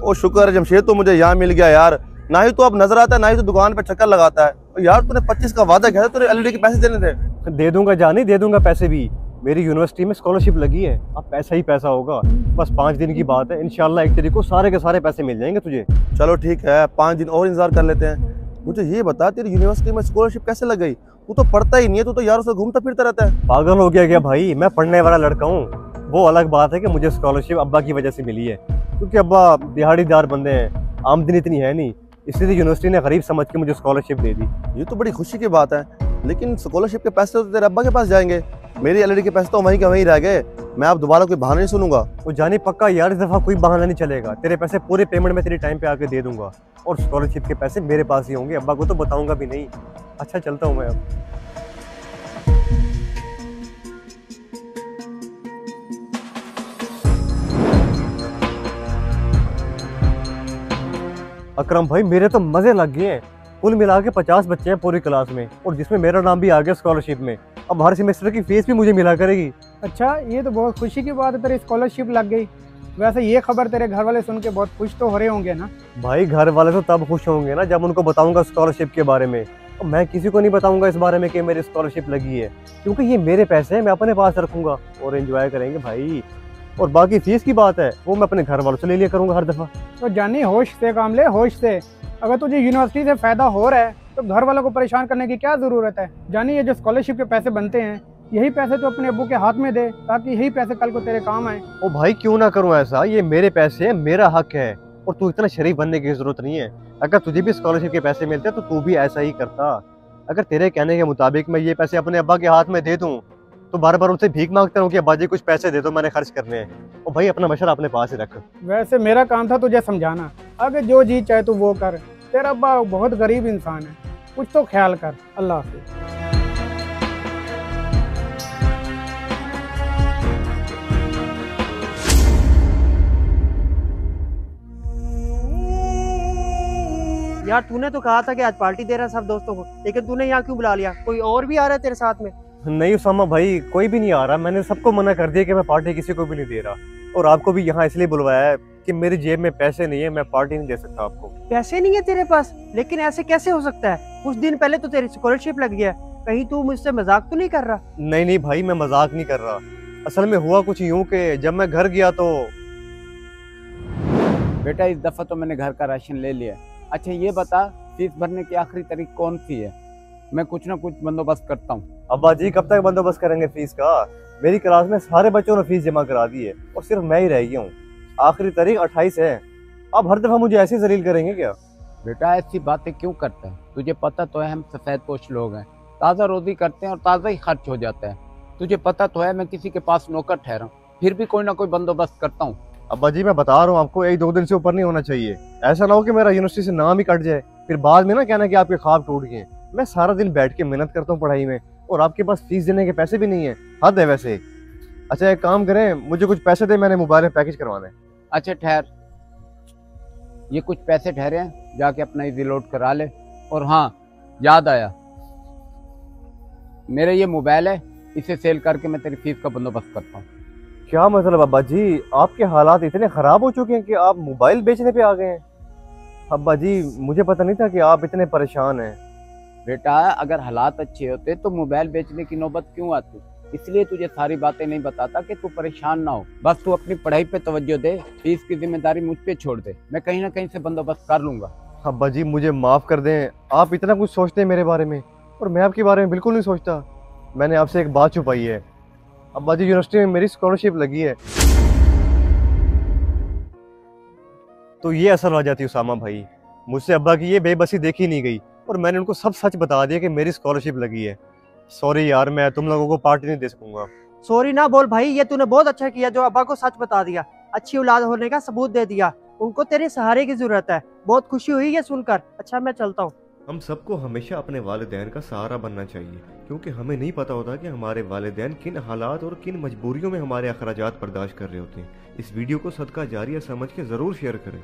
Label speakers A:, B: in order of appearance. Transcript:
A: ओ शुक्र है जमशेद तो मुझे यहाँ मिल गया यार, ना ही तो अब नजर आता है ना ही तो दुकान पे चक्कर लगाता है। और यार तूने 25 का वादा किया था, तुझे एलईडी के पैसे देने थे।
B: दे दूंगा जानी, दे दूंगा पैसे भी। मेरी यूनिवर्सिटी में स्कॉलरशिप लगी है, अब पैसा ही पैसा होगा। बस 5 दिन की बात है, इंशाल्लाह 1 तारीख को सारे के सारे पैसे मिल जाएंगे तुझे।
A: चलो ठीक है, 5 दिन और इंतजार कर लेते हैं। मुझे ये बता तेरी यूनिवर्सिटी में स्कॉलरशिप कैसे लग गई? तू तो पढ़ता ही नहीं है, तू तो यारों से घूमता फिरता रहता है।
B: पागल हो गया क्या भाई? मैं पढ़ने वाला लड़का हूँ। वो अलग बात है कि मुझे स्कॉलरशिप अब्बा की वजह से मिली है, क्योंकि अब्बा दिहाड़ीदार बंदे हैं, आमदनी इतनी है नहीं, इसलिए यूनिवर्सिटी ने गरीब समझ के मुझे स्कॉलरशिप दे दी।
A: ये तो बड़ी खुशी की बात है, लेकिन स्कॉलरशिप के पैसे तो तेरे अब्बा के पास जाएंगे, मेरी एलईडी के पैसे तो वहीं के वहीं रह गए। मैं अब दोबारा कोई बहाना नहीं सुनूंगा।
B: वो जाने पक्का यार, इस दफा कोई बहाना नहीं चलेगा। तेरे पैसे पूरे पेमेंट में तेरे टाइम पे आके दे दूंगा, और स्कॉलरशिप के पैसे मेरे पास ही होंगे, अब्बा को तो बताऊंगा भी नहीं। अच्छा चलता हूँ मैं अब। अकरम भाई मेरे तो मजे लग गए हैं। कुल मिला के 50 बच्चे हैं पूरी क्लास में, और जिसमें मेरा नाम भी आ गया स्कॉलरशिप में। अब हर सेमेस्टर की फीस भी मुझे मिला करेगी।
C: अच्छा, ये तो बहुत खुशी की बात है, तेरी स्कॉलरशिप लग गई। वैसे ये खबर तेरे घर वाले सुन के बहुत खुश तो हो रहे होंगे ना?
B: भाई घर वाले तो तब खुश होंगे ना जब उनको बताऊंगा स्कॉलरशिप के बारे में। और मैं किसी को नहीं बताऊंगा इस बारे में कि मेरी स्कॉलरशिप लगी है, क्योंकि ये मेरे पैसे हैं, मैं अपने पास रखूंगा और एंजॉय करेंगे भाई। और बाकी फीस की बात है वो मैं अपने घर वालों से ले लिया करूंगा हर दफा।
C: तो जानी होश से काम ले, होश से। अगर तुझे यूनिवर्सिटी से फायदा हो रहा है तो घर वालों को परेशान करने की क्या जरूरत है? जानी ये जो स्कॉलरशिप के पैसे बनते हैं, यही पैसे तो अपने अब्बू के हाथ में दे, ताकि यही पैसे कल को तेरे काम आए।
B: ओ भाई क्यों ना करूं ऐसा, ये मेरे पैसे हैं, मेरा हक है। और तू इतना शरीफ बनने की जरूरत नहीं है। अगर तुझे भी स्कॉलरशिप के पैसे मिलते तो तू भी ऐसा ही करता। अगर तेरे कहने के मुताबिक मैं ये पैसे अपने अब्बा के हाथ में दे दूं तो बार बार उनसे भीख मांगता हूँ कि अब्बा जी कुछ पैसे दे दो, मैंने खर्च करने हैं। और भाई अपना मशवरा अपने पास ही रख।
C: वैसे मेरा काम था तुझे समझाना, अगर जो जी चाहे तू वो कर। तेरा अब्बा बहुत गरीब इंसान है, कुछ तो ख्याल कर। अल्लाह हाफिज।
D: यार तूने तो कहा था कि आज पार्टी दे रहा है सब दोस्तों को, लेकिन तूने यहाँ क्यों बुला लिया? कोई और भी आ रहा है तेरे साथ में?
B: नहीं उसामा भाई, कोई भी नहीं आ रहा। मैंने सबको मना कर दिया कि मैं पार्टी किसी को भी नहीं दे रहा, और आपको भी यहाँ इसलिए बुलवाया है कि मेरी जेब में पैसे नहीं है, मैं पार्टी नहीं दे सकता आपको।
D: पैसे नहीं है तेरे पास? लेकिन ऐसे कैसे हो सकता है? कुछ दिन पहले तो तेरी स्कॉलरशिप लग गया, कहीं तू मुझसे मजाक तो नहीं कर रहा?
B: नहीं नहीं भाई, मैं मजाक नहीं कर रहा। असल में हुआ कुछ यूं कि जब मैं घर गया तो।
E: बेटा इस दफा तो मैंने घर का राशन ले लिया। अच्छा ये बता, फीस भरने की आखिरी तारीख कौन सी है? मैं कुछ ना कुछ बंदोबस्त करता हूँ।
B: अब्बा जी कब तक बंदोबस्त करेंगे फीस का? मेरी क्लास में सारे बच्चों ने फीस जमा करा दी है और सिर्फ मैं ही रह गया हूँ। आखिरी तारीख 28 है। अब हर दफा मुझे ऐसे जलील करेंगे क्या?
E: बेटा ऐसी बातें क्यों करता है? तुझे पता तो है हम सफेद पोश लोग हैं, ताज़ा रोजी करते हैं और ताज़ा ही खर्च हो जाता है। तुझे पता तो है मैं किसी के पास नौकर ठहरा, फिर भी कोई ना कोई बंदोबस्त करता हूँ।
B: अब्बा जी मैं बता रहा हूँ आपको, 1-2 दिन से ऊपर नहीं होना चाहिए। ऐसा ना हो कि मेरा यूनिवर्सिटी से नाम ही कट जाए, फिर बाद में ना कहना कि आपके ख्वाब टूट गए। मैं सारा दिन बैठ के मेहनत करता हूँ पढ़ाई में, और आपके पास फीस देने के पैसे भी नहीं है। हद है वैसे। अच्छा एक काम करें, मुझे कुछ पैसे दे, मैंने मोबाइल में पैकेज करवाना है।
E: अच्छा ठहर, ये कुछ पैसे ठहरे हैं, जाके अपना इजी लोड करा ले। और हाँ याद आया, मेरा ये मोबाइल है, इसे सेल करके मैं तेरी फीस का बंदोबस्त करता हूँ।
B: क्या मतलब अब्बा जी, आपके हालात इतने खराब हो चुके हैं कि आप मोबाइल बेचने पे आ गए हैं? अब्बा जी मुझे पता नहीं था कि आप इतने परेशान हैं।
E: बेटा अगर हालात अच्छे होते तो मोबाइल बेचने की नौबत क्यों आती? इसलिए तुझे सारी बातें नहीं बताता कि तू परेशान ना हो। बस तू अपनी पढ़ाई पे तवज्जो दे, फीस की जिम्मेदारी मुझ पे छोड़ दे, मैं कहीं ना कहीं से बंदोबस्त कर लूंगा।
B: अब्बा जी मुझे माफ कर दें, आप इतना कुछ सोचते हैं मेरे बारे में, और मैं आपके बारे में बिल्कुल नहीं सोचता। मैंने आपसे एक बात छुपाई है। अब्बा जी यूनिवर्सिटी में मेरी स्कॉलरशिप लगी है। तो ये असर आ जाती उसामा भाई, मुझसे अब्बा की ये बेबसी देखी नहीं गई, और मैंने उनको सब सच बता दिया कि मेरी स्कॉलरशिप लगी है। सॉरी यार, मैं तुम लोगों को पार्टी नहीं दे सकूंगा।
D: सॉरी ना बोल भाई, ये तूने बहुत अच्छा किया जो अब्बा को सच बता दिया, अच्छी औलाद होने का सबूत दे दिया। उनको तेरे सहारे की जरूरत है। बहुत खुशी हुई ये सुनकर। अच्छा मैं चलता हूँ।
F: हम सबको हमेशा अपने वालिदैन का सहारा बनना चाहिए, क्योंकि हमें नहीं पता होता कि हमारे वालिदैन किन हालात और किन मजबूरियों में हमारे अखराजात बर्दाश्त कर रहे होते हैं। इस वीडियो को सदका जारिया समझ के जरूर शेयर करें।